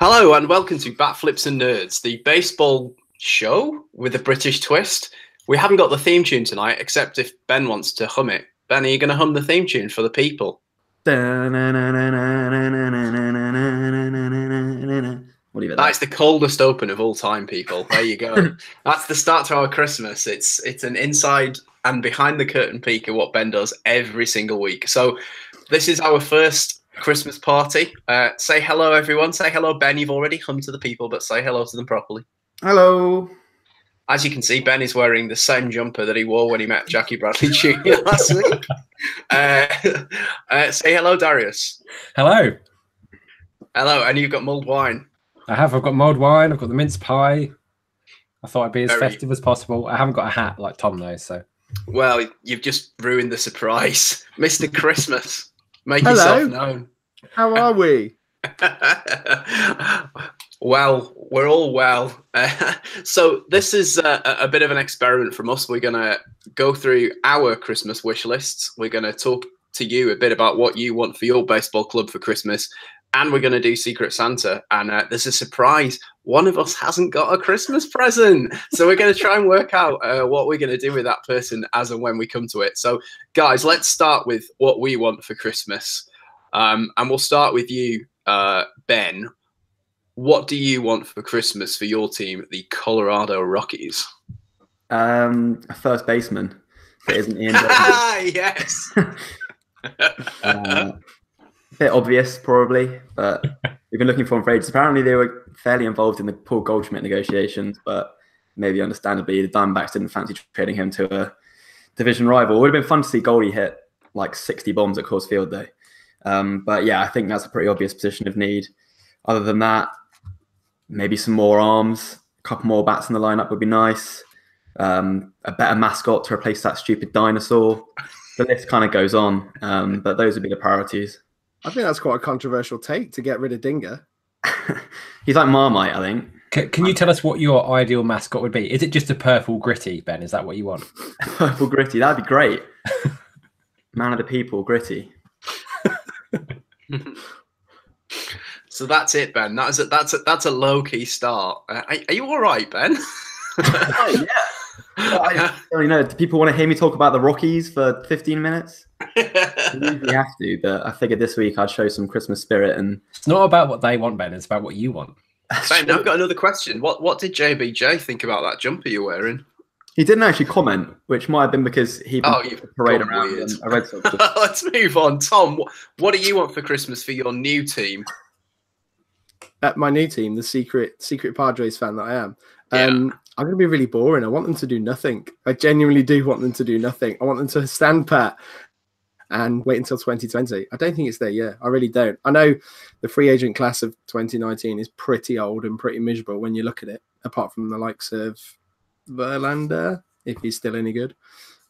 Hello and welcome to Bat Flips and Nerds, the baseball show with a British twist. We haven't got the theme tune tonight, except if Ben wants to hum it. Ben, are you going to hum the theme tune for the people? What do you think? That's the coldest open of all time, people. There you go. That's the start to our Christmas. It's an inside and behind the curtain peek of what Ben does every single week. So this is our first Christmas party. Say hello, everyone. Say hello, Ben. You've already hummed to the people, but say hello to them properly. Hello. As you can see, Ben is wearing the same jumper that he wore when he met Jackie Bradley Jr. last week. Say hello, Darius. Hello. Hello, and you've got mulled wine. I've got mulled wine. I've got the mince pie. I thought I'd be as festive as possible. I haven't got a hat like Tom knows, so. Well, you've just ruined the surprise. Mr. Christmas. Make yourself known. How are we? Well, we're all well. So this is a bit of an experiment from us. We're going to go through our Christmas wish lists. We're going to talk to you a bit about what you want for your baseball club for Christmas. And we're going to do Secret Santa. And there's a surprise. One of us hasn't got a Christmas present. So we're going to try and work out what we're going to do with that person as and when we come to it. So, guys, let's start with what we want for Christmas. And we'll start with you, Ben. What do you want for Christmas for your team, the Colorado Rockies? A first baseman. That isn't Ian. Yes. A bit obvious, probably, but we've been looking for him for ages. Apparently, they were fairly involved in the Paul Goldschmidt negotiations, but maybe understandably, the Diamondbacks didn't fancy trading him to a division rival. It would have been fun to see Goldie hit like 60 bombs at Coors Field Day. But yeah, I think that's a pretty obvious position of need. Other than that, maybe some more arms, a couple more bats in the lineup would be nice. A better mascot to replace that stupid dinosaur. The list kind of goes on, but those would be the priorities. I think that's quite a controversial take to get rid of Dinger. He's like Marmite, I think. Can you tell us what your ideal mascot would be? Is it just a purple gritty, Ben? Is that what you want? Purple gritty, that'd be great. Man of the people, gritty. So that's it, Ben. That's a low key start. Are you all right, Ben? Oh, yeah. Well, I don't really know. Do people want to hear me talk about the Rockies for 15 minutes? We usually have to, but I figured this week I'd show some Christmas spirit. And it's not about what they want, Ben. It's about what you want. Ben, I've got another question. What did JBJ think about that jumper you're wearing? He didn't actually comment, which might have been because he parade around and a Red Sox. Let's move on. Tom, what do you want for Christmas for your new team? My new team, the secret Padres fan that I am. I'm going to be really boring. I want them to do nothing. I genuinely do want them to do nothing. I want them to stand pat and wait until 2020. I don't think it's there yet. I really don't. I know the free agent class of 2019 is pretty old and pretty miserable when you look at it, apart from the likes of Verlander, if he's still any good.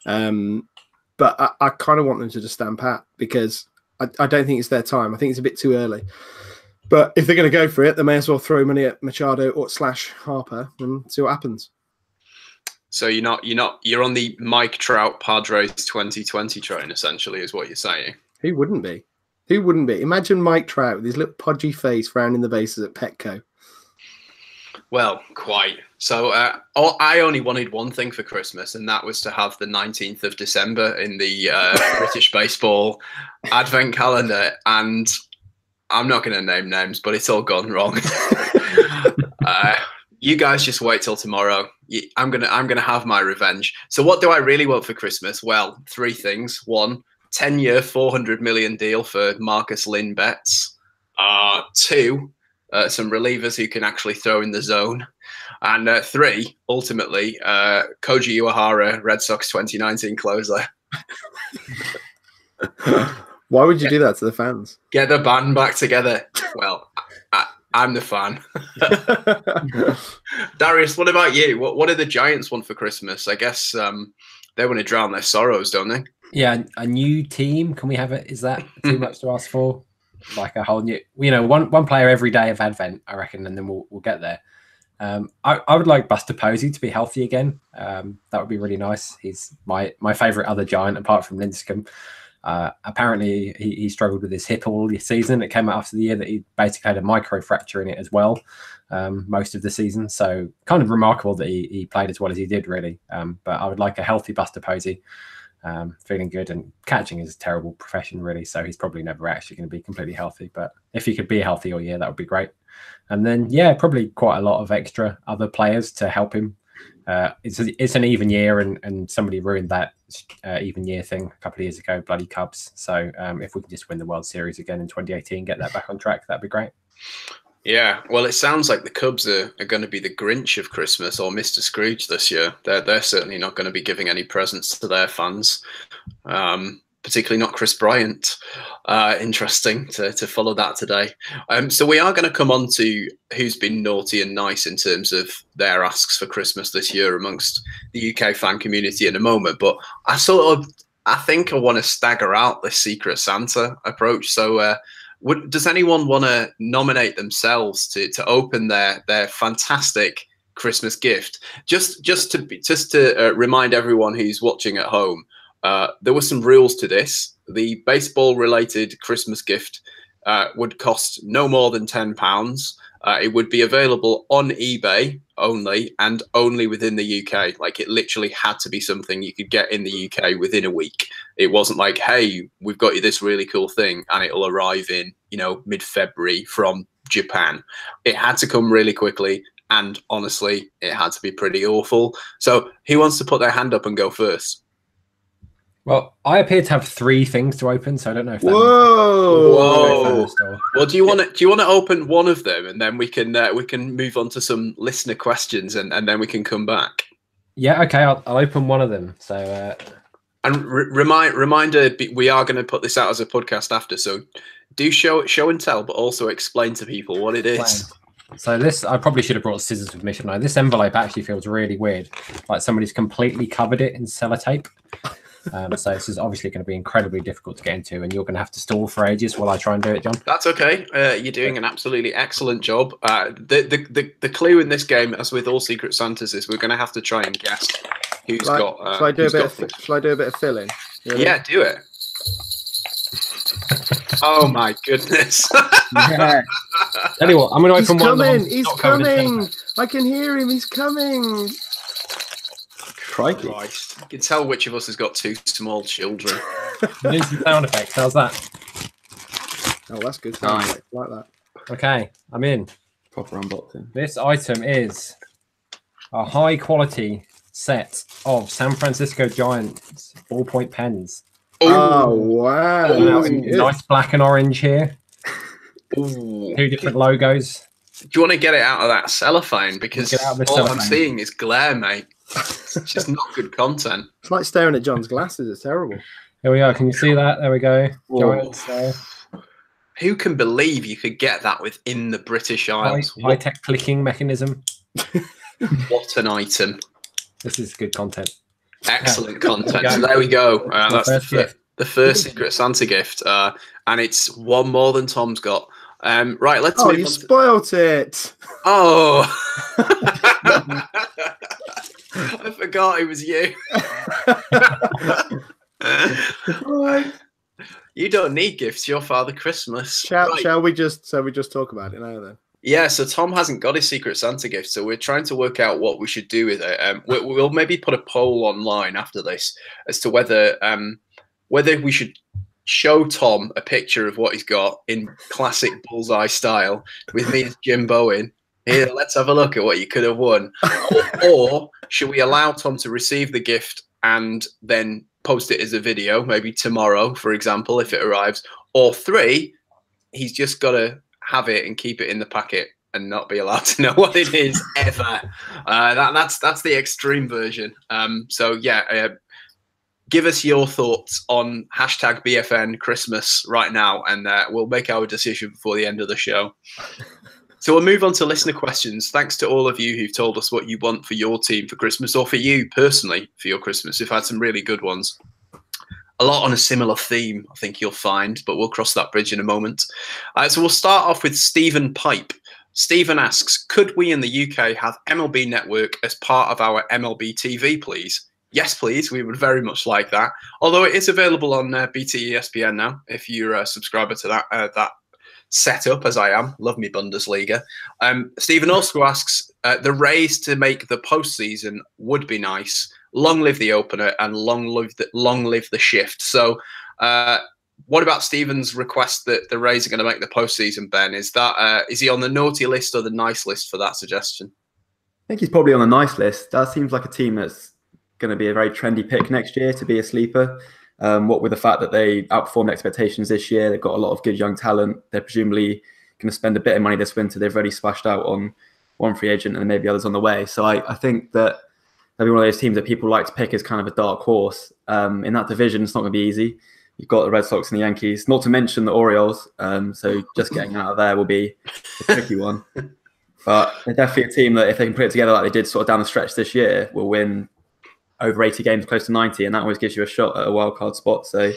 But I kind of want them to just stand pat because I don't think it's their time. I think it's a bit too early. But if they're going to go for it, they may as well throw money at Machado or / Harper and see what happens. So you're on the Mike Trout Padres 2020 train, essentially, is what you're saying. Who wouldn't be? Who wouldn't be? Imagine Mike Trout with his little podgy face rounding the bases at Petco. Well, quite. So I only wanted one thing for Christmas, and that was to have the 19th of December in the British baseball advent calendar. And I'm not going to name names, but it's all gone wrong. You guys just wait till tomorrow. I'm gonna have my revenge. So what do I really want for Christmas? Well, 3 things. 1, 10-year, $400 million deal for Marcus Lynn Betts. 2, some relievers who can actually throw in the zone. And 3, ultimately, Koji Uehara, Red Sox 2019 closer. Why would you do that to the fans? Get the band back together. Well, I'm the fan. Darius, what about you? What do the Giants want for Christmas? I guess they want to drown their sorrows, don't they? Yeah, a new team. Can we have it? Is that too much to ask for? Like a whole new, one player every day of Advent, I reckon, and then we'll get there. I would like Buster Posey to be healthy again. That would be really nice. He's my favorite other Giant apart from Lincecum. Apparently, he struggled with his hip all season. It came out after the year that he basically had a micro fracture in it as well, most of the season. So kind of remarkable that he played as well as he did, really. But I would like a healthy Buster Posey, feeling good. And catching is a terrible profession, really. So he's probably never actually going to be completely healthy. But if he could be healthy all year, that would be great. And then, yeah, probably quite a lot of extra other players to help him. It's an even year, and somebody ruined that even year thing a couple of years ago, bloody Cubs. So if we can just win the World Series again in 2018, get that back on track, that'd be great. Yeah, well, it sounds like the Cubs are going to be the Grinch of Christmas, or Mr. Scrooge this year. They're certainly not going to be giving any presents to their fans, particularly not Chris Bryant. Interesting to follow that today. So we are going to come on to who's been naughty and nice in terms of their asks for Christmas this year amongst the UK fan community in a moment. But I think I want to stagger out this Secret Santa approach. So does anyone want to nominate themselves to open their fantastic Christmas gift? Just to remind everyone who's watching at home, there were some rules to this. The baseball-related Christmas gift would cost no more than £10. It would be available on eBay only, and only within the UK. Like, it literally had to be something you could get in the UK within a week. It wasn't like, hey, we've got you this really cool thing and it'll arrive in, mid-February from Japan. It had to come really quickly, and honestly, it had to be pretty awful. So who wants to put their hand up and go first? Well, I appear to have 3 things to open, so I don't know if that Whoa. Well, do you want to open one of them, and then we can move on to some listener questions, and then we can come back? Yeah, okay, I'll open one of them. So and reminder, we are going to put this out as a podcast after, so do show and tell, but also explain to people what it is. So this, I probably should have brought scissors with me, shouldn't I? This envelope actually feels really weird, like somebody's completely covered it in sellotape. So this is obviously going to be incredibly difficult to get into, and you're going to have to stall for ages while I try and do it, John. That's okay. You're doing an absolutely excellent job. The clue in this game, as with all Secret Santas, is we're going to have to try and guess who's got. Shall I do a bit of filling? Really? Yeah, do it. Oh my goodness! Yeah. Tell you what, I'm going to open one. He's coming! I can hear him. He's coming. Crikey. Christ. You can tell which of us has got 2 small children. Need some sound effects. How's that? Oh, that's good. Sound effects. Like that. Okay, I'm in. Proper unboxing. This item is a high quality set of San Francisco Giants ballpoint pens. Oh, wow. Nice black and orange here. Ooh. 2 different logos. Do you want to get it out of that cellophane? Because all cellophane. I'm seeing is glare, mate. It's just not good content. It's like staring at John's glasses. It's terrible. Here we are. Can you see that? There we go. Giants. Who can believe you could get that within the British Isles? High-tech clicking mechanism. What an item. This is good content. Excellent content. So there we go. That's the first Secret Santa gift. And it's one more than Tom's got. Right, let's move on. You spoilt it. Oh. I forgot it was you. You don't need gifts. You're Father Christmas. Shall we just talk about it now then? Yeah, so Tom hasn't got his Secret Santa gift, so we're trying to work out what we should do with it. We'll maybe put a poll online after this as to whether we should show Tom a picture of what he's got in classic Bullseye style with me as Jim Bowen. Here, let's have a look at what you could have won. Or should we allow Tom to receive the gift and then post it as a video, maybe tomorrow, for example, if it arrives? Or 3, he's just got to have it and keep it in the packet and not be allowed to know what it is ever. That's the extreme version. So yeah, give us your thoughts on hashtag BF&N Christmas right now, and we'll make our decision before the end of the show. So we'll move on to listener questions. Thanks to all of you who've told us what you want for your team for Christmas, or for you personally for your Christmas. We've had some really good ones. A lot on a similar theme, I think you'll find, but we'll cross that bridge in a moment. So we'll start off with Stephen Pipe. Stephen asks, could we in the UK have MLB Network as part of our MLB TV, please? Yes, please. We would very much like that. Although it is available on BT ESPN now, if you're a subscriber to that setup, as I am. Love me Bundesliga. Stephen also asks, the Rays to make the postseason would be nice. Long live the opener and long live the shift. So, what about Stephen's request that the Rays are going to make the postseason, Ben? Is he on the naughty list or the nice list for that suggestion? I think he's probably on the nice list. That seems like a team that's going to be a very trendy pick next year to be a sleeper. What with the fact that they outperformed expectations this year, they've got a lot of good young talent. They're presumably going to spend a bit of money this winter. They've already splashed out on one free agent and maybe others on the way. So I think that they'll be one of those teams that people like to pick as kind of a dark horse. In that division, it's not going to be easy. You've got the Red Sox and the Yankees, not to mention the Orioles. So just getting out of there will be a tricky one. But they're definitely a team that if they can put it together like they did sort of down the stretch this year, will win over 80 games, close to 90, and that always gives you a shot at a wild card spot. So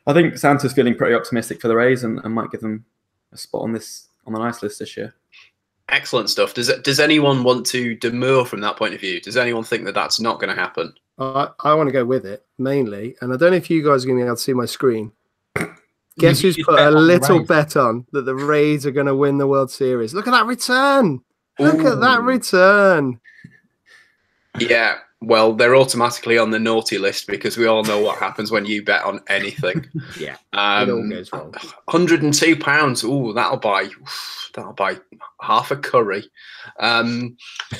I think Santa's feeling pretty optimistic for the Rays and might give them a spot on the nice list this year. Excellent stuff. Does anyone want to demur from that point of view? Does anyone think that that's not going to happen? I want to go with it mainly, and I don't know if you guys are going to be able to see my screen. Guess who's put a little bet on that the Rays are going to win the World Series? Look at that return! Look at that return! Yeah, well, they're automatically on the naughty list because we all know what happens when you bet on anything. Yeah, it all goes wrong. £102. Ooh, that'll buy half a curry.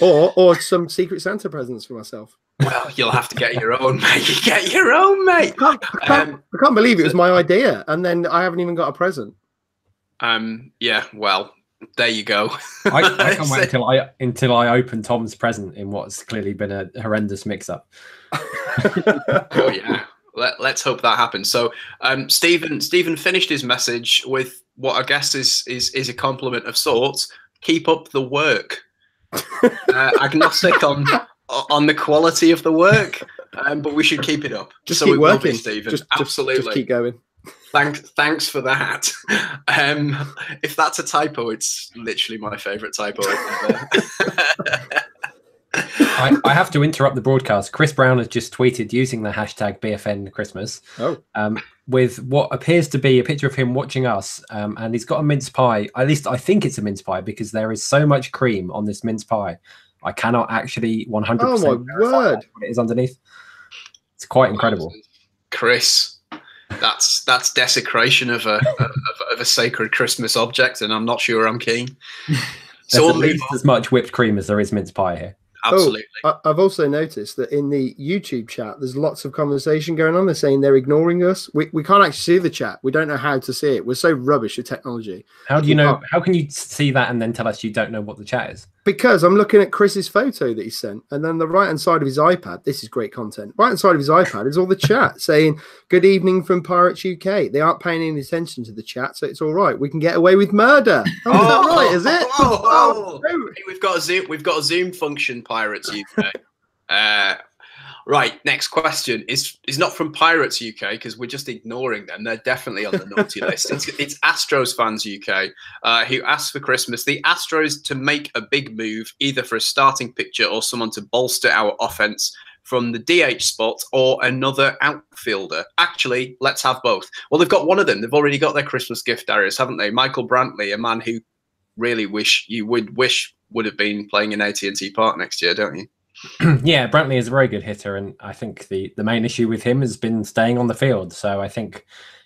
Or some Secret Santa presents for myself. Well, you'll have to get your own, mate. You get your own, mate. I can't believe it was my idea, and then I haven't even got a present. Yeah, well, there you go. I can't wait until I open Tom's present in what's clearly been a horrendous mix-up. Oh yeah, let's hope that happens. So, Stephen finished his message with what I guess is a compliment of sorts. Keep up the work. Agnostic on the quality of the work, but we should keep it up. Just so keep working, Stephen. Absolutely. Just keep going. Thanks for that. If that's a typo, it's literally my favourite typo ever. I have to interrupt the broadcast. Chris Brown has just tweeted using the hashtag BFN Christmas with what appears to be a picture of him watching us, and he's got a mince pie. At least I think it's a mince pie because there is so much cream on this mince pie. I cannot actually 100% oh my word what it is underneath. It's quite incredible. Chris, that's desecration of a sacred Christmas object, and I'm not sure I'm keen. So at least as much whipped cream as there is mince pie here. Absolutely. I've also noticed that in the YouTube chat, there's lots of conversation going on. They're saying they're ignoring us. We can't actually see the chat. We don't know how to see it. We're so rubbish at technology. How do you know? How can you see that and then tell us you don't know what the chat is? Because I'm looking at Chris's photo that he sent, and then the right-hand side of his iPad, this is great content, right-hand side of his iPad is all the chat saying, good evening from Pirates UK. They aren't paying any attention to the chat, so it's all right. We can get away with murder. Oh, is that right, is it? We've got a Zoom function, Pirates UK. Right, next question is not from Pirates UK because we're just ignoring them. They're definitely on the naughty list. It's Astros fans UK who asked for Christmas the Astros to make a big move, either for a starting pitcher or someone to bolster our offense from the DH spot or another outfielder. Actually, let's have both. Well, they've got one of them. They've already got their Christmas gift, Darius, haven't they? Michael Brantley, a man who really would have been playing in AT&T Park next year, don't you? Yeah, Brantley is a very good hitter, and I think the main issue with him has been staying on the field. So I think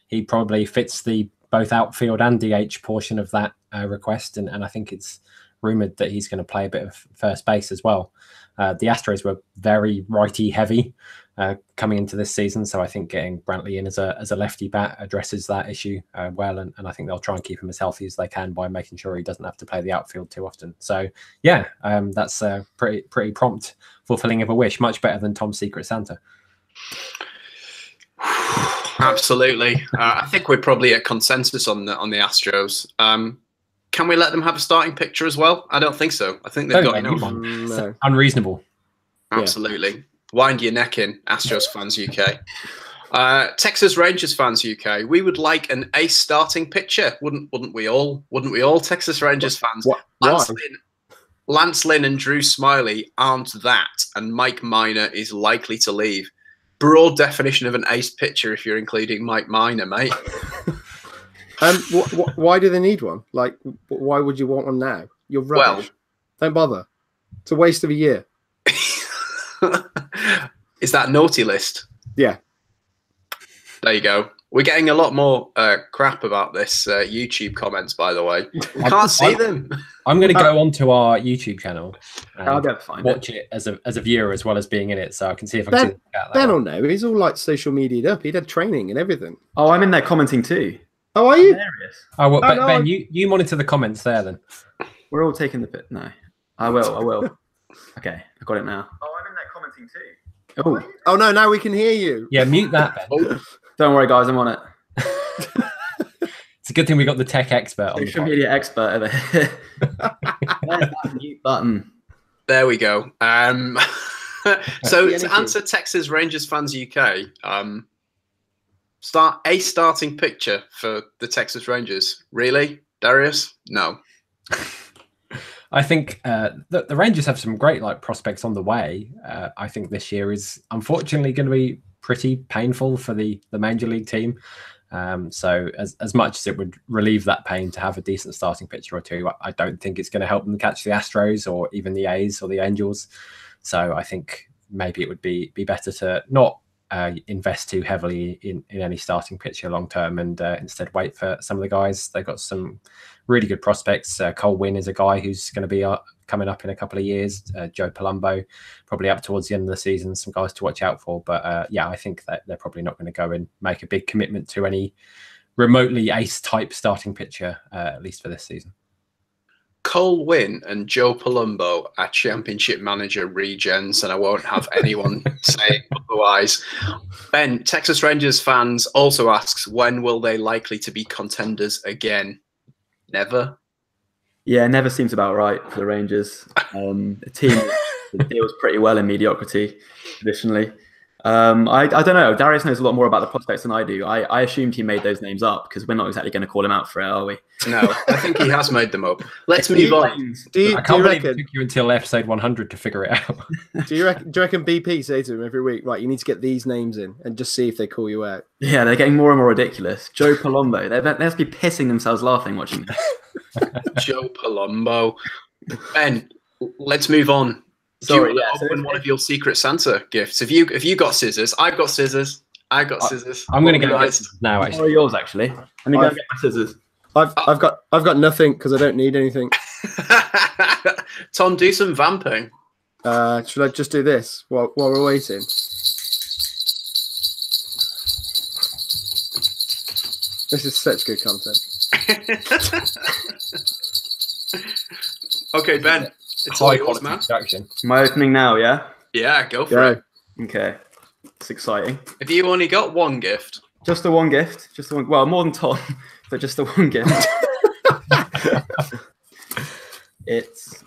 he probably fits the both outfield and DH portion of that request, and I think it's rumoured that he's going to play a bit of first base as well. The Astros were very righty heavy coming into this season, so I think getting Brantley in as a lefty bat addresses that issue well, and I think they'll try and keep him as healthy as they can by making sure he doesn't have to play the outfield too often. So yeah, that's a pretty prompt fulfilling of a wish, much better than Tom's Secret Santa. Absolutely. I think we're probably at consensus on the Astros. Can we let them have a starting pitcher as well? I don't think so. I think they've got enough. No. Unreasonable. Absolutely. Yeah. Wind your neck in, Astros fans UK. Texas Rangers fans UK. We would like an ace starting pitcher, wouldn't we all? Wouldn't we all, Texas Rangers fans? Why? Lance Lynn and Drew Smiley aren't that, and Mike Minor is likely to leave. Broad definition of an ace pitcher if you're including Mike Minor, mate. Why do they need one? Like, why would you want one now? You're rubbish. Don't bother. It's a waste of a year. Is that naughty list? Yeah. There you go. We're getting a lot more crap about this YouTube comments, by the way. We can't see them. I'm going to go onto our YouTube channel I'll and go find watch it as a viewer as well as being in it, so I can see if I can see the cat. Ben will know. He's all like social media'd up. He had training and everything. Oh, I'm in there commenting too. Oh, are you? Hilarious. Oh, well, no, Ben, you monitor the comments there then. We're all taking the pit. No, I will. Okay, I got it now. Oh, I'm in there commenting too. Oh no, now we can hear you. Yeah, mute that, Ben. Oh, Don't worry, guys, I'm on it. It's a good thing we got the tech expert on the Social pod. media expert over here. Where's that mute button? there we go. So Yeah, to answer Texas Rangers fans UK, starting picture for the Texas Rangers. Really, Darius? No. I think the Rangers have some great prospects on the way. I think this year is unfortunately going to be pretty painful for the major league team. So as much as it would relieve that pain to have a decent starting pitcher or two, I don't think it's going to help them catch the Astros or even the A's or the Angels. So I think maybe it would be better to not invest too heavily in any starting pitcher long term and instead wait for some of the guys. They've got some really good prospects. Cole Winn is a guy who's going to be coming up in a couple of years. Joe Palumbo probably up towards the end of the season. Some guys to watch out for. But yeah, I think that they're probably not going to go and make a big commitment to any remotely ace type starting pitcher, at least for this season. Cole Winn and Joe Palumbo are championship manager regens, and I won't have anyone saying otherwise. Ben, Texas Rangers fans also asks, when will they likely to be contenders again? Never. Yeah, never seems about right for the Rangers. The team deals pretty well in mediocrity traditionally. I don't know. Darius knows a lot more about the prospects than I do. I assumed he made those names up because we're not exactly going to call him out for it, are we? No, I think he has made them up. Let's move on. I can't believe it took you until episode 100 to figure it out. Do you reckon BP say to him every week, right, you need to get these names in and just see if they call you out? Yeah, they're getting more and more ridiculous. Joe Palumbo. They must be pissing themselves laughing watching this. Joe Palumbo. Ben, let's move on. Sorry, Do you want to open one of your Secret Santa gifts? If you got scissors, I've got scissors. Scissors. I'm going to go now. What are yours actually? Let me go get my scissors. I've got nothing because I don't need anything. Tom, do some vamping. Should I just do this while we're waiting? This is such good content. Okay, Ben. It's all yours, man. Am I opening now, yeah? Yeah, go for it. Okay. It's exciting. Have you only got one gift? Just the one gift. Just the one. Well, more than Tom, but just the one gift. It's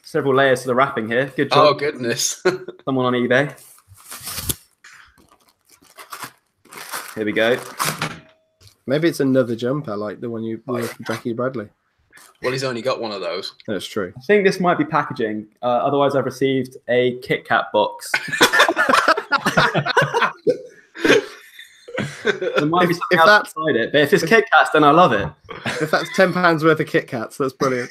several layers to the wrapping here. Good job. Oh, goodness. Someone on eBay. Here we go. Maybe it's another jumper like the one you wore from Jackie Bradley. Well, he's only got one of those. That's true. I think this might be packaging. Otherwise, I've received a Kit Kat box. There might be something else inside it, but if it's Kit Kats, then I love it. If that's £10 worth of Kit Kats, that's brilliant.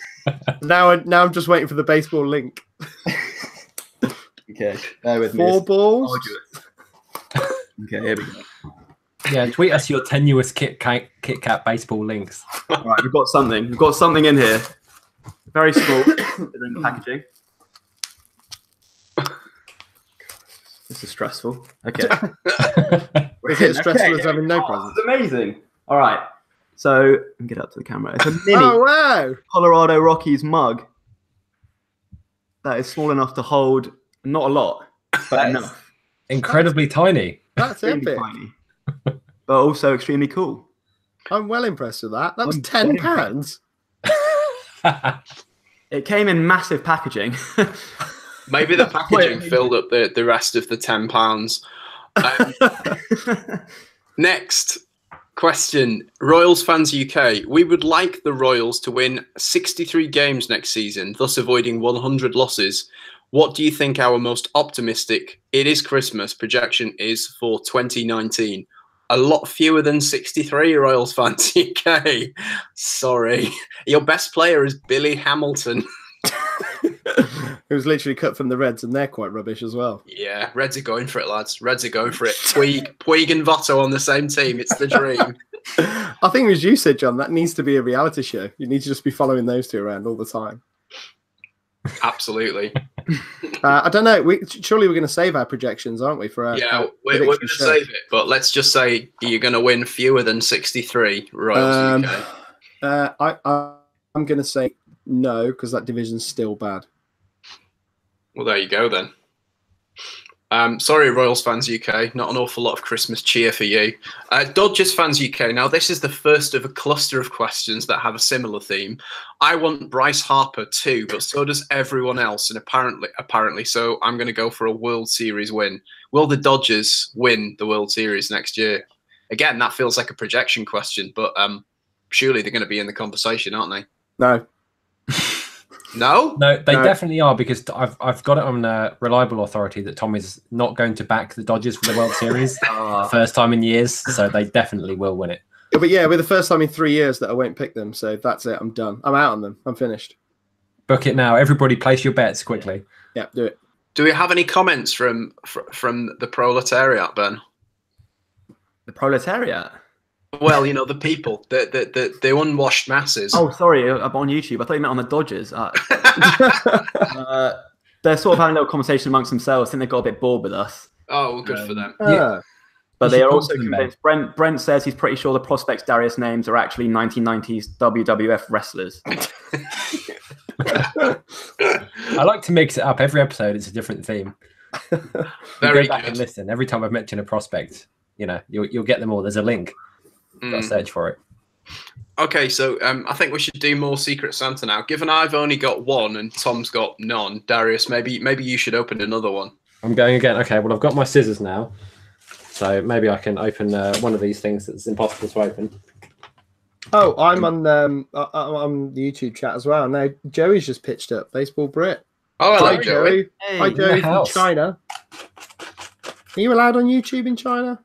Now I'm just waiting for the baseball link. Okay, bear with me. 4 balls. Okay, here we go. Yeah, tweet us your tenuous Kit Kat baseball links. All right, we've got something. We've got something in here. Very small considering the packaging. This is stressful. Okay. Is it as stressful as having no presents? It's amazing. All right. So, let me get up to the camera. It's a mini wow. Colorado Rockies mug that is small enough to hold not a lot, but enough. Incredibly tiny. That's epic. Tiny, but also extremely cool. I'm well impressed with that. That was £10. It came in massive packaging. Maybe the packaging filled up the rest of the £10. Next, Question, Royals fans UK. We would like the Royals to win 63 games next season, thus avoiding 100 losses. What do you think our most optimistic, it is Christmas, projection is for 2019? A lot fewer than 63, Royals fans UK. Sorry. Your best player is Billy Hamilton. It was literally cut from the Reds, and they're quite rubbish as well. Yeah, Reds are going for it, lads. Reds are going for it. Puig and Votto on the same team. It's the dream. I think it was you said, John, that needs to be a reality show. You need to just be following those two around all the time. Absolutely. I don't know. Surely we're going to save our projections, aren't we? For our, we're going to save it. But let's just say you're going to win fewer than 63, Royals UK. I'm going to say no, because that division's still bad. Well, there you go then. Sorry, Royals fans UK, not an awful lot of Christmas cheer for you. Dodgers fans UK, now this is the first of a cluster of questions that have a similar theme. I want Bryce Harper too, but so does everyone else, and apparently, so I'm going to go for a World Series win. Will the Dodgers win the World Series next year? Again, that feels like a projection question, but surely they're going to be in the conversation, aren't they? No. No? No, they definitely are, because I've got it on reliable authority that Tom is not going to back the Dodgers for the World Series first time in years, so they definitely will win it. Yeah, but yeah, we're the first time in 3 years that I won't pick them, so that's it. I'm done. I'm out on them. I'm finished. Book it now. Everybody place your bets quickly. Yeah, do it. Do we have any comments from the proletariat, Ben? The proletariat? Well, you know, the people, the unwashed masses. Oh, sorry, I'm on YouTube. I thought you meant on the Dodgers. They're sort of having a little conversation amongst themselves. I think they got a bit bored with us. Oh, well, good for them. Yeah. But they are also convinced. Brent says he's pretty sure the prospects Darius names are actually 1990s WWF wrestlers. I like to mix it up. Every episode, it's a different theme. Very go back good. and listen. Every time I've mentioned a prospect, you know, you'll get them all. There's a link. Got to search for it. Okay, so I think we should do more Secret Santa now. Given I've only got one and Tom's got none, Darius, maybe you should open another one. I'm going again. Okay, well, I've got my scissors now, so maybe I can open one of these things that's impossible to open. Oh, I'm on the YouTube chat as well. Now Joey's just pitched up. Baseball Brit. Oh, hello, Joey. Hey, hi, Joey from China. Are you allowed on YouTube in China?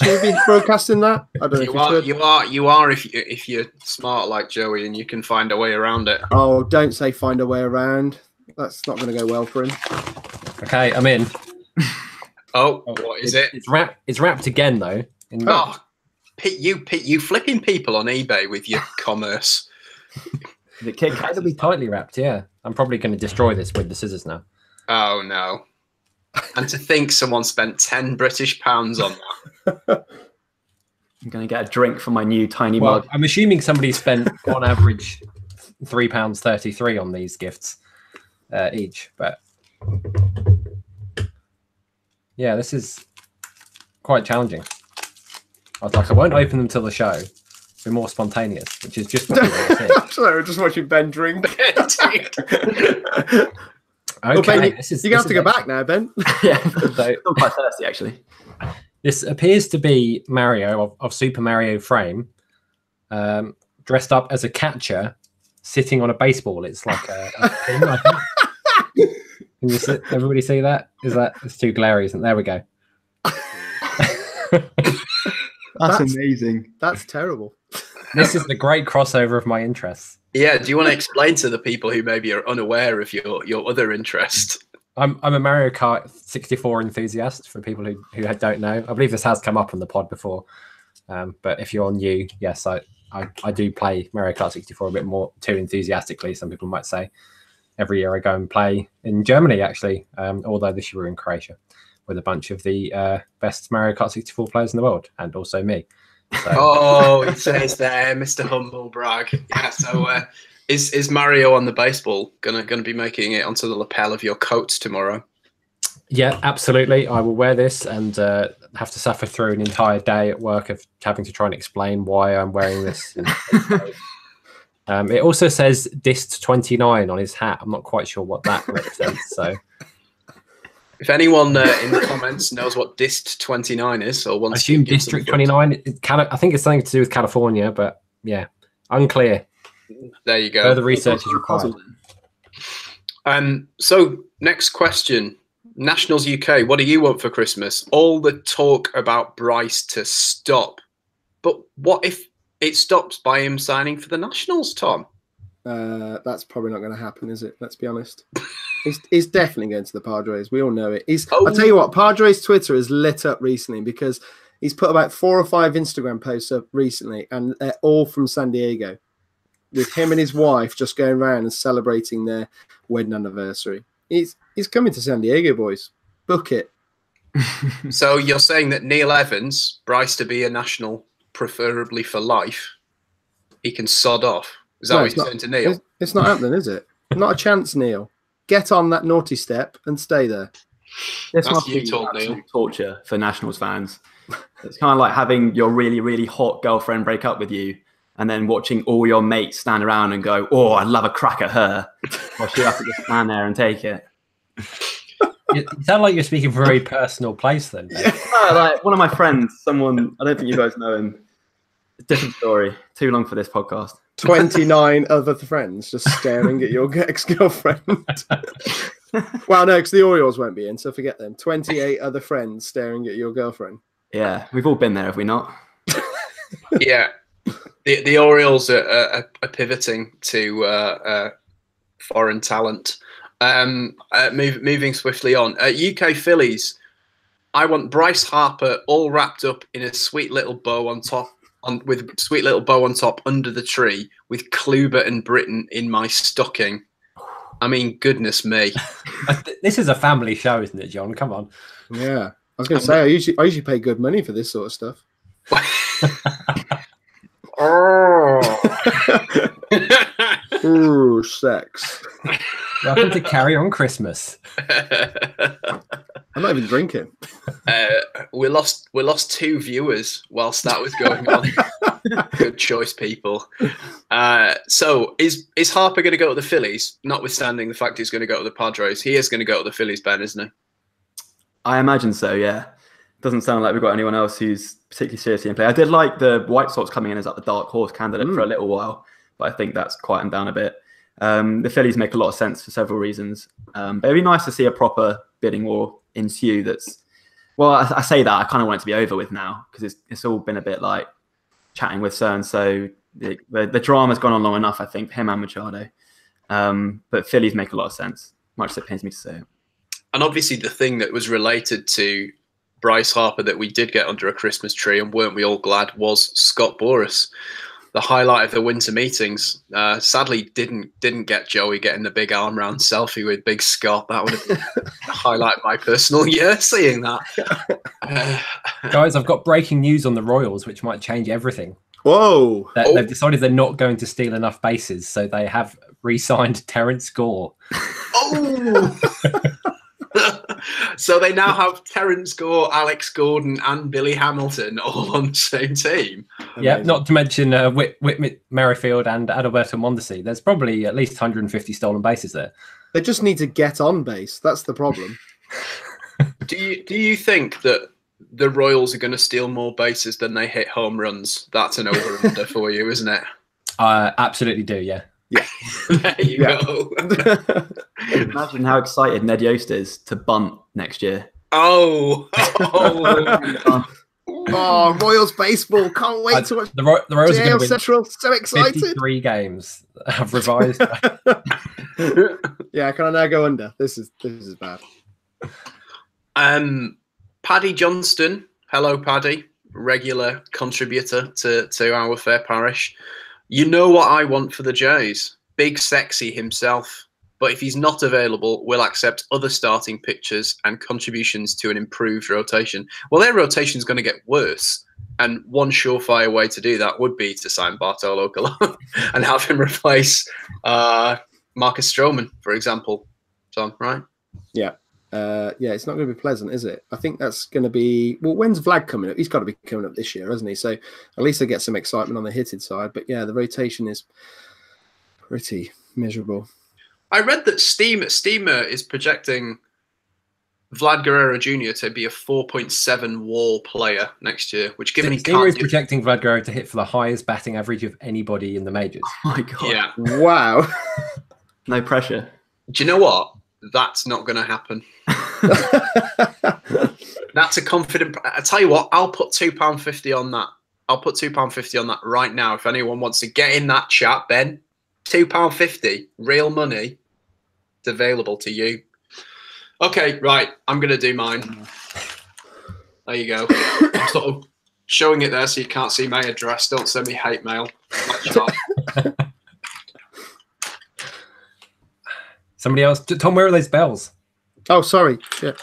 Should we be broadcasting that? I don't know. You are if you're smart like Joey and you can find a way around it. Oh, don't say find a way around. That's not going to go well for him. Okay, I'm in. Oh, what is it? It's wrapped again though. You flipping people on eBay with your commerce. It'll be tightly wrapped. Yeah, I'm probably going to destroy this with the scissors now. Oh no. And to think someone spent £10 British on that. I'm going to get a drink from my new tiny mug. I'm assuming somebody spent on average £3.33 on these gifts each. But yeah, this is quite challenging. I was like, I won't open them till the show. Be more spontaneous, which is just what we want to see. Sorry, we're just watching Ben drink. Okay, well, Ben, you're going to have to go back now, Ben. Yeah, I'm quite thirsty, actually. This appears to be Mario of Super Mario frame, dressed up as a catcher, sitting on a baseball. It's like a thing, I think. Can everybody see that? It's too glary, isn't it? There we go. That's amazing. That's terrible. This is the great crossover of my interests. Yeah, do you want to explain to the people who maybe are unaware of your other interest? I'm a Mario Kart 64 enthusiast, for people who don't know. I believe this has come up on the pod before. But if you're new, yes, I do play Mario Kart 64 a bit more too enthusiastically, some people might say. Every year I go and play in Germany, actually, although this year we're in Croatia with a bunch of the best Mario Kart 64 players in the world, and also me. So. Oh, it says there, Mr. Humble Brag. Yeah, so is Mario on the baseball gonna be making it onto the lapel of your coat tomorrow? Yeah, absolutely. I will wear this and have to suffer through an entire day at work of having to try and explain why I'm wearing this. It also says Dist 29 on his hat. I'm not quite sure what that represents. So If anyone in the comments knows what Dist 29 is, or I wants assume to give some District thoughts. 29. I think it's something to do with California, but yeah, unclear. There you go. Further research is required. So next question. Nationals UK, what do you want for Christmas? All the talk about Bryce to stop. But what if it stops by him signing for the Nationals, Tom? That's probably not going to happen, is it? Let's be honest. He's definitely going to the Padres. We all know it. I'll tell you what, Padres Twitter has lit up recently because he's put about 4 or 5 Instagram posts up recently, and they're all from San Diego, with him and his wife just going around and celebrating their wedding anniversary. He's coming to San Diego, boys. Book it. So you're saying that Neil Evans, Bryce to be a National, preferably for life, he can sod off? Is that what you're saying to Neil? It's not happening, is it? Not a chance, Neil. Get on that naughty step and stay there. This must be absolute torture for Nationals fans. It's kind of like having your really, really hot girlfriend break up with you and then watching all your mates stand around and go, "Oh, I'd love a crack at her." Or she'll have to just stand there and take it. You sound like you're speaking from a very personal place then. No, like one of my friends, someone, I don't think you guys know him. Different story. Too long for this podcast. 29 other friends just staring at your ex-girlfriend. Well, no, because the Orioles won't be in, so forget them. 28 other friends staring at your girlfriend. Yeah, we've all been there, have we not? Yeah. The Orioles are pivoting to foreign talent. Moving swiftly on. UK Phillies, I want Bryce Harper all wrapped up in a sweet little bow on top, with sweet little bow on top under the tree, with Kluber and Britton in my stocking. I mean, goodness me. This is a family show, isn't it, John? Come on. Yeah, I was going to say I usually pay good money for this sort of stuff. Ooh, sex. Welcome to Carry On Christmas. I'm not even drinking. We lost 2 viewers whilst that was going on. Good choice, people. So is Harper going to go to the Phillies? Notwithstanding the fact he's going to go to the Padres, he is going to go to the Phillies, Ben, isn't he? I imagine so. Yeah, doesn't sound like we've got anyone else who's particularly seriously in play. I did like the White Sox coming in as like the dark horse candidate for a little while, but I think that's quieting down a bit. The Phillies make a lot of sense for several reasons. But it'd be nice to see a proper bidding war ensue. That's, well, I say that I kind of want it to be over with now because it's all been a bit like chatting with so and so. The drama's gone on long enough, I think, him and Machado. But Phillies make a lot of sense. Much as it pains me to say it. And obviously, the thing that was related to Bryce Harper that we did get under a Christmas tree, and weren't we all glad, was Scott Boras. The highlight of the winter meetings. Sadly, didn't get Joey getting the big arm round selfie with Big Scott. That would have been the highlight of my personal year, seeing that. Guys, I've got breaking news on the Royals, which might change everything. Whoa! They've decided they're not going to steal enough bases, so they have re-signed Terrence Gore. Oh! So they now have Terrence Gore, Alex Gordon, and Billy Hamilton all on the same team. Yeah, not to mention Whit Merrifield and Adalberto Mondesi. There's probably at least 150 stolen bases there. They just need to get on base. That's the problem. Do you think that the Royals are going to steal more bases than they hit home runs? That's an over-under for you, isn't it? I absolutely do, yeah. Yeah. There you go. Imagine how excited Ned Yost is to bunt next year. Oh, Royals baseball! Can't wait to watch the Royals are going to win Central. So excited! 53 games. I've revised. Yeah, can I now go under? This is bad. Paddy Johnston. Hello, Paddy. Regular contributor to our fair parish. You know what I want for the Jays? Big Sexy himself. But if he's not available, we'll accept other starting pitchers and contributions to an improved rotation. Well, their rotation is going to get worse. And one surefire way to do that would be to sign Bartolo Colon and have him replace Marcus Stroman, for example. Tom, right? Yeah. Yeah, it's not going to be pleasant, is it? I think that's going to be... Well, when's Vlad coming up? He's got to be coming up this year, hasn't he? So at least they get some excitement on the hitted side. But yeah, the rotation is pretty miserable. I read that Steamer is projecting Vlad Guerrero Jr. to be a 4.7 WAR player next year, which given he Zero can't is projecting Vlad Guerrero to hit for the highest batting average of anybody in the majors. Oh my God. Yeah. Wow. No pressure. Do you know what? That's not going to happen. That's a confident. I tell you what, I'll put £2.50 on that. I'll put £2.50 on that right now. If anyone wants to get in that chat, Ben, £2.50, real money, it's available to you. Okay, right. I'm going to do mine. There you go. I'm sort of showing it there so you can't see my address. Don't send me hate mail. Somebody else. Tom, where are those bells? Oh, sorry. Shit.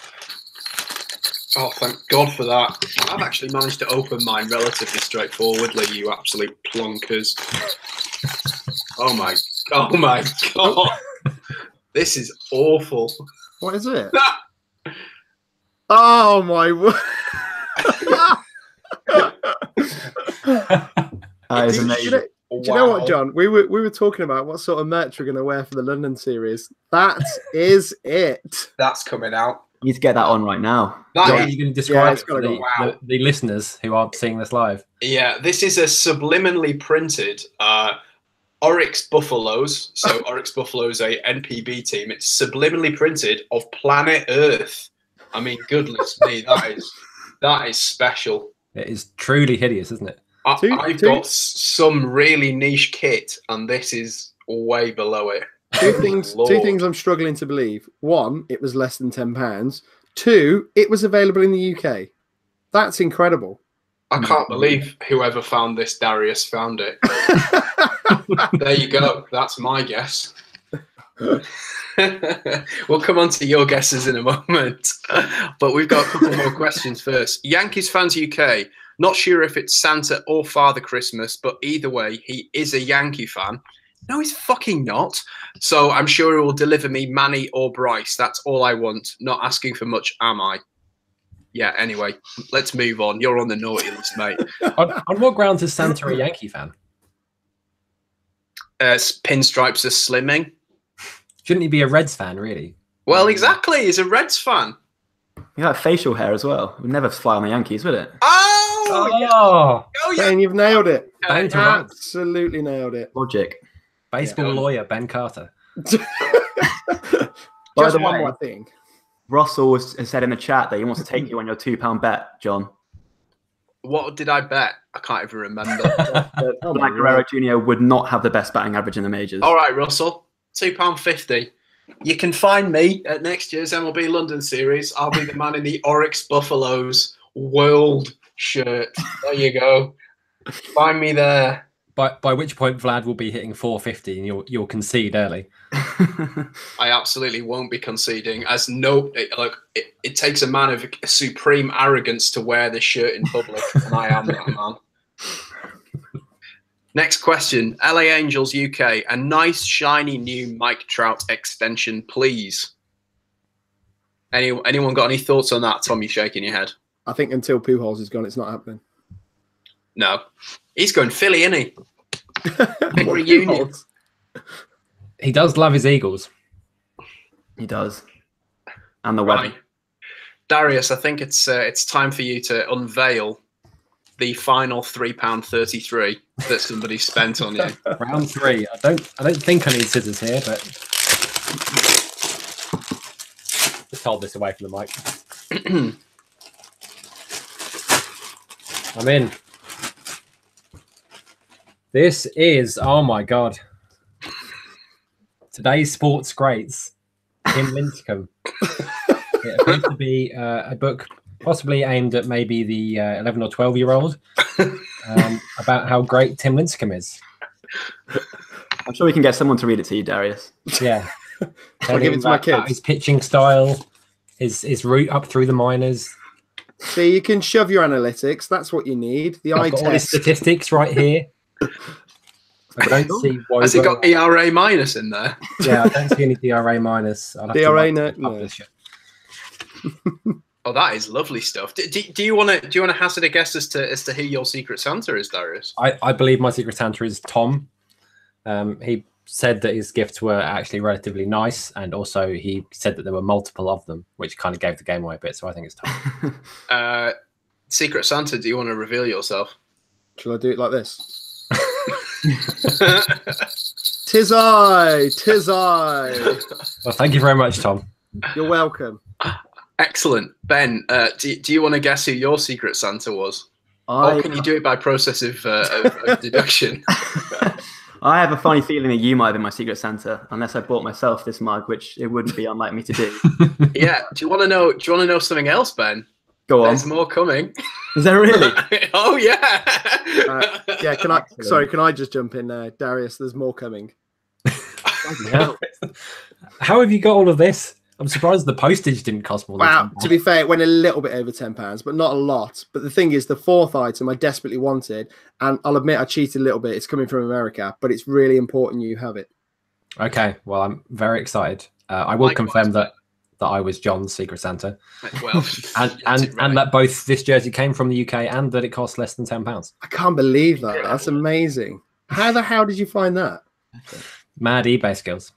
Oh, thank God for that. I've actually managed to open mine relatively straightforwardly, you absolute plonkers. Oh my God. This is awful. What is it? Oh my word. That is amazing. Do you know what, John? We were talking about what sort of merch we're going to wear for the London series. That is it. That's coming out. You need to get that on right now. Are you going to describe it's it for the listeners who aren't seeing this live? Yeah, this is a subliminally printed Oryx Buffaloes. So Oryx Buffaloes, a NPB team. It's subliminally printed of planet Earth. I mean, goodness me, that is special. It is truly hideous, isn't it? I've got some really niche kit, and this is way below it. Two things I'm struggling to believe. One, it was less than £10. Two, it was available in the UK. That's incredible. I can't believe whoever found this, Darius, found it. There you go. That's my guess. We'll come on to your guesses in a moment. But we've got a couple more questions first. Yankees Fans UK. Not sure if it's Santa or Father Christmas, but either way, he is a Yankee fan. No, he's fucking not. So I'm sure he will deliver me Manny or Bryce. That's all I want. Not asking for much, am I? Yeah, anyway, let's move on. You're on the naughty list, mate. on what grounds is Santa a Yankee fan? Pinstripes are slimming. Shouldn't he be a Reds fan, really? Well, exactly. He's a Reds fan. You got facial hair as well. It would never fly on the Yankees, would it? Oh yeah. Ben, you've nailed it. Ben Absolutely nailed it. Logic. Baseball lawyer Ben Carter. Just one more thing. Russell has said in the chat that he wants to take you on your £2 bet, John. What did I bet? I can't even remember. Black Guerrero Jr. would not have the best batting average in the majors. All right, Russell, £2.50. You can find me at next year's MLB London series. I'll be the man in the Oryx Buffaloes world shirt. There you go. Find me there. By which point Vlad will be hitting 450 and you'll concede early. I absolutely won't be conceding. It takes a man of supreme arrogance to wear this shirt in public, and I am that man. Next question. LA Angels UK. A nice, shiny new Mike Trout extension, please. Anyone got any thoughts on that? Tom, you shaking your head. I think until Pujols is gone, it's not happening. No. He's going Philly, isn't he? Big reunion. He does love his Eagles. He does. And the weather. Darius, I think it's time for you to unveil the final £3.33 that somebody spent on you. Round 3. I don't think I need scissors here, but just hold this away from the mic. I'm in. This is, oh my God, today's sports greats, Tim Lincecum. It appears to be a book possibly aimed at maybe the 11 or 12-year-old about how great Tim Lincecum is. I'm sure we can get someone to read it to you, Darius. Yeah. I'll give it to my kids. His pitching style, his route up through the minors. See, you can shove your analytics. That's what you need. The eye I've got all his test. statistics right here. I don't see why. Has it got ERA minus in there? Yeah, I don't see any DRA minus. DRA no. Oh, that is lovely stuff. Do you want to hazard a guess as to who your Secret Santa is, Darius? I believe my Secret Santa is Tom. He said that his gifts were actually relatively nice, and also he said that there were multiple of them, which kind of gave the game away a bit. So I think it's time. Secret Santa, do you want to reveal yourself? Shall I do it like this? Tis I, tis I. Well, thank you very much, Tom. You're welcome. Excellent. Ben, do you want to guess who your Secret Santa was? Or can you do it by process of deduction? I have a funny feeling that you might have been my Secret Santa, unless I bought myself this mug, which it wouldn't be unlike me to do. Yeah. Do you want to know? Do you want to know something else, Ben? Go on. There's more coming. Is there really? Oh yeah. Yeah. Can I? Sorry. Can I just jump in there, Darius? There's more coming. How have you got all of this? I'm surprised the postage didn't cost more. Wow. To be fair, it went a little bit over £10, but not a lot. But the thing is, the fourth item I desperately wanted, and I'll admit I cheated a little bit. It's coming from America, but it's really important you have it. Okay. Well, I'm very excited. I will confirm that I was John's Secret Santa. Well, and that both this jersey came from the UK and that it cost less than £10. I can't believe that. That's amazing. How the hell did you find that? Mad eBay skills.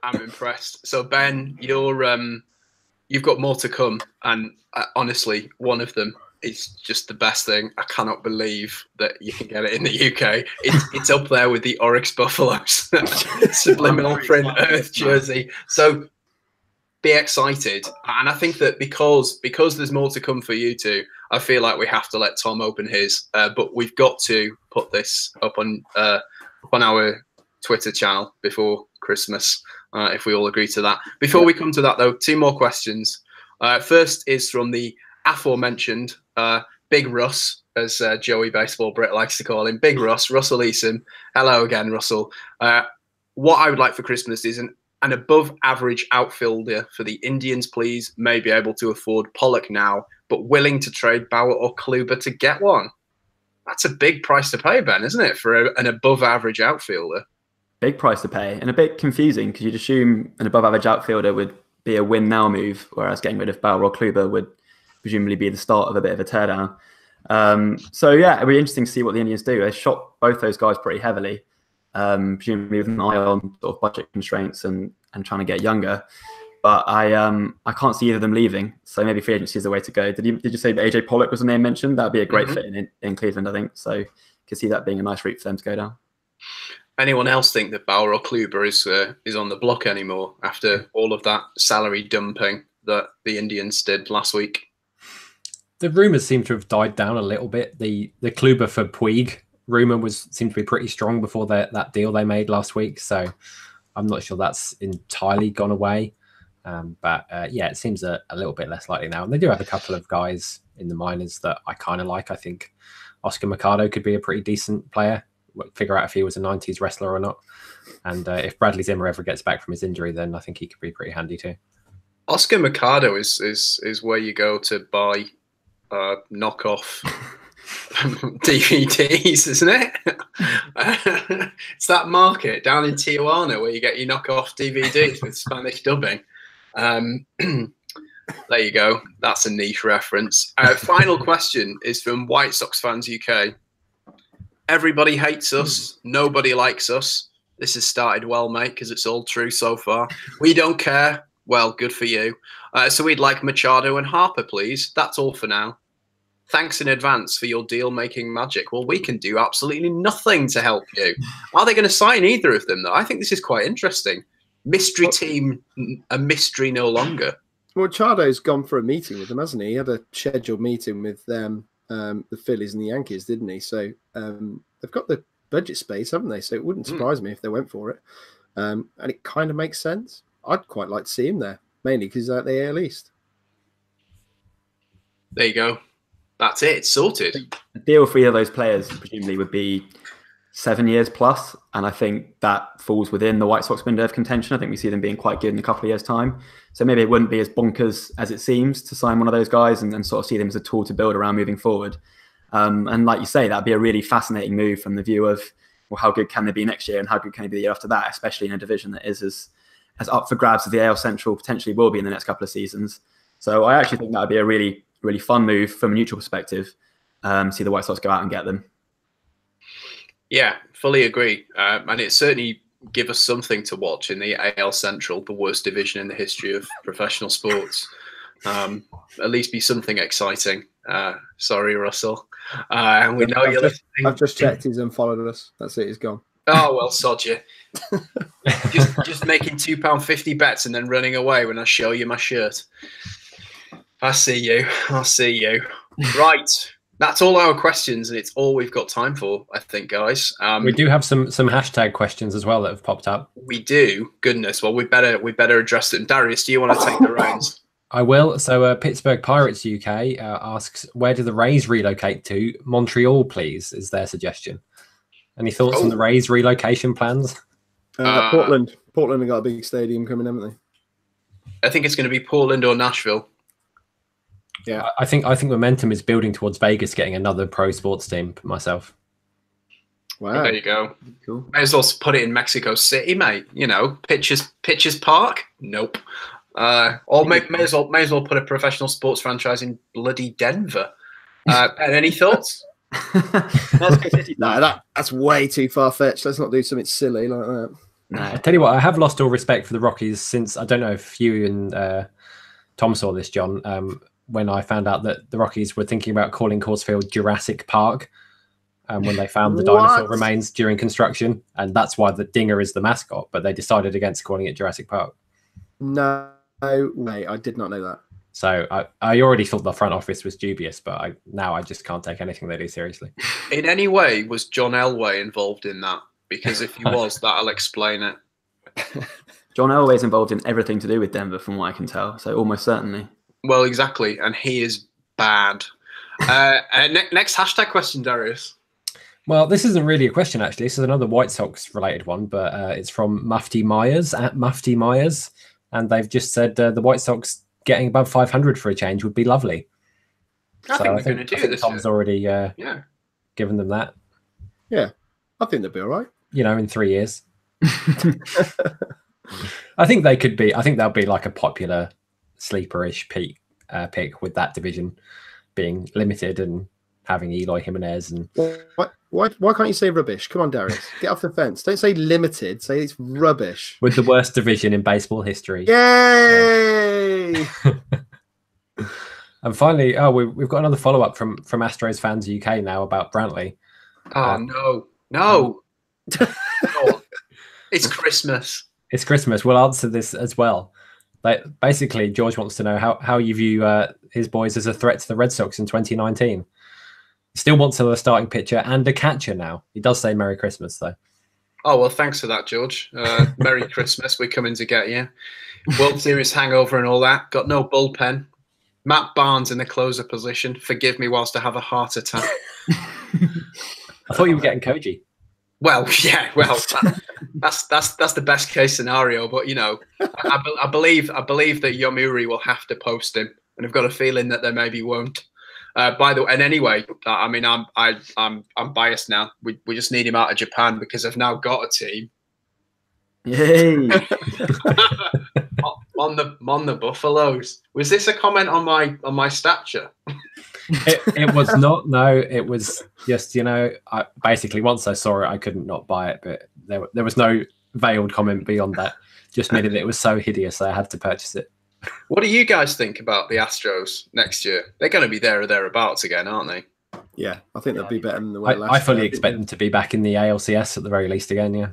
I'm impressed. So Ben, you've got more to come, and honestly, one of them is just the best thing. I cannot believe that you can get it in the UK. It's up there with the Oryx Buffaloes subliminal print Earth jersey. So be excited, and I think that because there's more to come for you two, I feel like we have to let Tom open his. But we've got to put this up on our Twitter channel before Christmas, if we all agree to that. Before we come to that, though, two more questions. First is from the aforementioned Big Russ, as Joey Baseball Brit likes to call him, Big Russ, Russell Eason. Hello again, Russell. What I would like for Christmas is an above-average outfielder for the Indians, please. May be able to afford Pollock now, but willing to trade Bauer or Kluber to get one. That's a big price to pay, Ben, isn't it, for an above-average outfielder? Big price to pay, and a bit confusing because you'd assume an above-average outfielder would be a win-now move, whereas getting rid of Bauer or Kluber would presumably be the start of a bit of a teardown. So yeah, it'll be interesting to see what the Indians do. They shot both those guys pretty heavily, presumably with an eye on sort of budget constraints and trying to get younger. But I can't see either of them leaving. So maybe free agency is the way to go. Did you say that AJ Pollock was the name mentioned? That'd be a great fit in Cleveland, I think. So you can see that being a nice route for them to go down. Anyone else think that Bauer or Kluber is on the block anymore after all of that salary dumping that the Indians did last week? The rumours seem to have died down a little bit. The Kluber for Puig rumour seemed to be pretty strong before that deal they made last week. So I'm not sure that's entirely gone away. But yeah, it seems a little bit less likely now. And they do have a couple of guys in the minors that I kind of like. I think Oscar Mercado could be a pretty decent player. We'll figure out if he was a 90s wrestler or not. And if Bradley Zimmer ever gets back from his injury, then I think he could be pretty handy too. Oscar Mercado is where you go to buy knockoff DVDs, isn't it? It's that market down in Tijuana where you get your knockoff DVDs with Spanish dubbing. There you go. That's a niche reference. Final question is from White Sox Fans UK. Everybody hates us. Nobody likes us. This has started well, mate, because it's all true so far. We don't care. Well, good for you. So we'd like Machado and Harper, please. That's all for now. Thanks in advance for your deal-making magic. Well, we can do absolutely nothing to help you. Are they going to sign either of them, though? I think this is quite interesting. Mystery team, a mystery no longer. Well, Chado's gone for a meeting with them, hasn't he? He had a scheduled meeting with them. The Phillies and the Yankees, didn't he? So they've got the budget space, haven't they? So it wouldn't surprise me if they went for it. And it kind of makes sense. I'd quite like to see him there, mainly because he's at the AL East. There you go. That's it. It's sorted. The deal for either of those players presumably would be 7 years plus, and I think that falls within the White Sox window of contention. I think we see them being quite good in a couple of years' time. So maybe it wouldn't be as bonkers as it seems to sign one of those guys and sort of see them as a tool to build around moving forward. And like you say, that'd be a really fascinating move from the view of, well, how good can they be next year and how good can they be the year after that, especially in a division that is as up for grabs as the AL Central potentially will be in the next couple of seasons. So I actually think that would be a really, really fun move from a neutral perspective, see the White Sox go out and get them. Yeah, fully agree. And it certainly give us something to watch in the AL Central, the worst division in the history of professional sports. At least be something exciting. Sorry, Russell. And we know you're listening. I've just checked. He's unfollowed us. That's it. He's gone. Oh, well, sod you. just making £2.50 bets and then running away when I show you my shirt. I see you. I see you. Right. That's all our questions, and it's all we've got time for, I think, guys. We do have some hashtag questions as well that have popped up. We do. Goodness. Well, we better address them. Darius, do you want to take the reins? I will. So Pittsburgh Pirates UK asks, where do the Rays relocate to? Montreal, please, is their suggestion. Any thoughts on the Rays relocation plans? Portland. Portland have got a big stadium coming, haven't they? I think it's going to be Portland or Nashville. Yeah, I think momentum is building towards Vegas getting another pro sports team. Myself. Wow, there you go. Cool. May as well put it in Mexico City, mate. You know, Pitchers Park. Nope. Or may as well put a professional sports franchise in bloody Denver. Any thoughts? That's way too far fetched. Let's not do something silly like that. No. I tell you what, I have lost all respect for the Rockies since, I don't know if you and Tom saw this, John, when I found out that the Rockies were thinking about calling Coors Field Jurassic Park when they found the dinosaur remains during construction, and that's why the Dinger is the mascot, but they decided against calling it Jurassic Park. No way, I did not know that. So I already thought the front office was dubious, but now I just can't take anything they do seriously. In any way, was John Elway involved in that? Because if he was, that'll explain it. John Elway's involved in everything to do with Denver, from what I can tell. So almost certainly. Well, exactly, and he is bad. Next hashtag question, Darius. Well, this isn't really a question, actually. This is another White Sox-related one, but it's from Mufti Myers, at Mufti Myers. And they've just said the White Sox getting above 500 for a change would be lovely. I think they're going to do this. Tom's already given them that. Yeah, I think they'll be all right. You know, in 3 years. I think they could be. I think they'll be like a popular sleeper-ish pick with that division being limited and having Eloy Jimenez. And why can't you say rubbish? Come on, Darius, get off the fence. Don't say limited. Say it's rubbish. With the worst division in baseball history. Yay! And finally, we've got another follow-up from Astros Fans UK now about Brantley. Oh, no. It's Christmas. It's Christmas. We'll answer this as well. Basically, George wants to know how you view his boys as a threat to the Red Sox in 2019. He still wants a starting pitcher and a catcher now. He does say Merry Christmas, though. Oh, well, thanks for that, George. Merry Christmas. We're coming to get you. World Series hangover and all that. Got no bullpen. Matt Barnes in the closer position. Forgive me whilst I have a heart attack. I thought you were getting Koji. Well, yeah, that's the best case scenario. But you know, I believe that Yomiuri will have to post him, and I've got a feeling that they maybe won't. By the way, and anyway, I mean, I'm biased now. We just need him out of Japan because I've now got a team. Yay! on the Buffaloes. Was this a comment on my stature? It was not. No, it was just, you know, basically once I saw it, I couldn't not buy it. But there was no veiled comment beyond that. Just meaning that it was so hideous, I had to purchase it. What do you guys think about the Astros next year? They're going to be there or thereabouts again, aren't they? Yeah, I think they'll be better than the way last year. I fully expect them to be back in the ALCS at the very least again, yeah.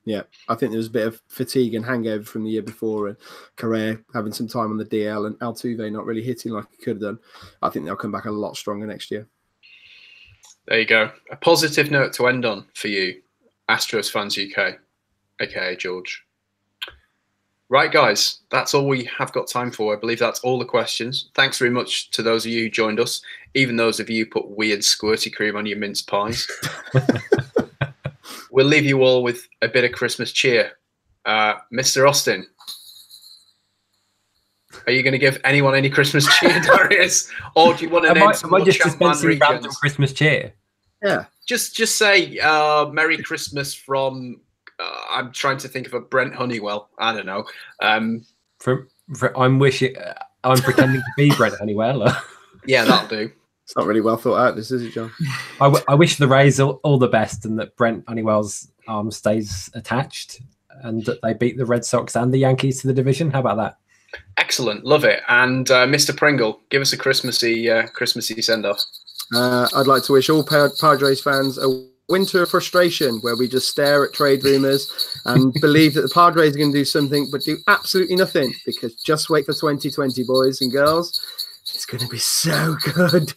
Yeah, I think there was a bit of fatigue and hangover from the year before, and Correa having some time on the DL, and Altuve not really hitting like he could have done. I think they'll come back a lot stronger next year. There you go. A positive note to end on for you, Astros Fans UK, aka George. Right, guys, that's all we have got time for. I believe that's all the questions. Thanks very much to those of you who joined us, even those of you who put weird squirty cream on your mince pies. We'll leave you all with a bit of Christmas cheer. Mr. Austin, are you going to give anyone any Christmas cheer, Darius? Or do you want to name some more dispensing random Christmas cheer? Yeah. Just say Merry Christmas from... I'm trying to think of a Brent Honeywell. I don't know. I'm pretending to be Brent Honeywell. Yeah, that'll do. It's not really well thought out, this is it, John? I wish the Rays all the best, and that Brent Honeywell's arm stays attached, and that they beat the Red Sox and the Yankees to the division. How about that? Excellent, love it. And Mr. Pringle, give us a Christmassy send off. I'd like to wish all Padres fans a winter of frustration where we just stare at trade rumors and believe that the Padres are going to do something but do absolutely nothing, because just wait for 2020, boys and girls. It's going to be so good.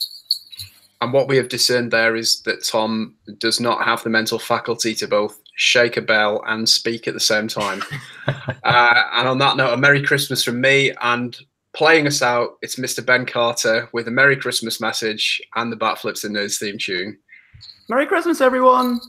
And what we have discerned there is that Tom does not have the mental faculty to both shake a bell and speak at the same time. And on that note, a Merry Christmas from me, and playing us out, it's Mr. Ben Carter with a Merry Christmas message and the Bat Flips and Nerds theme tune. Merry Christmas, everyone!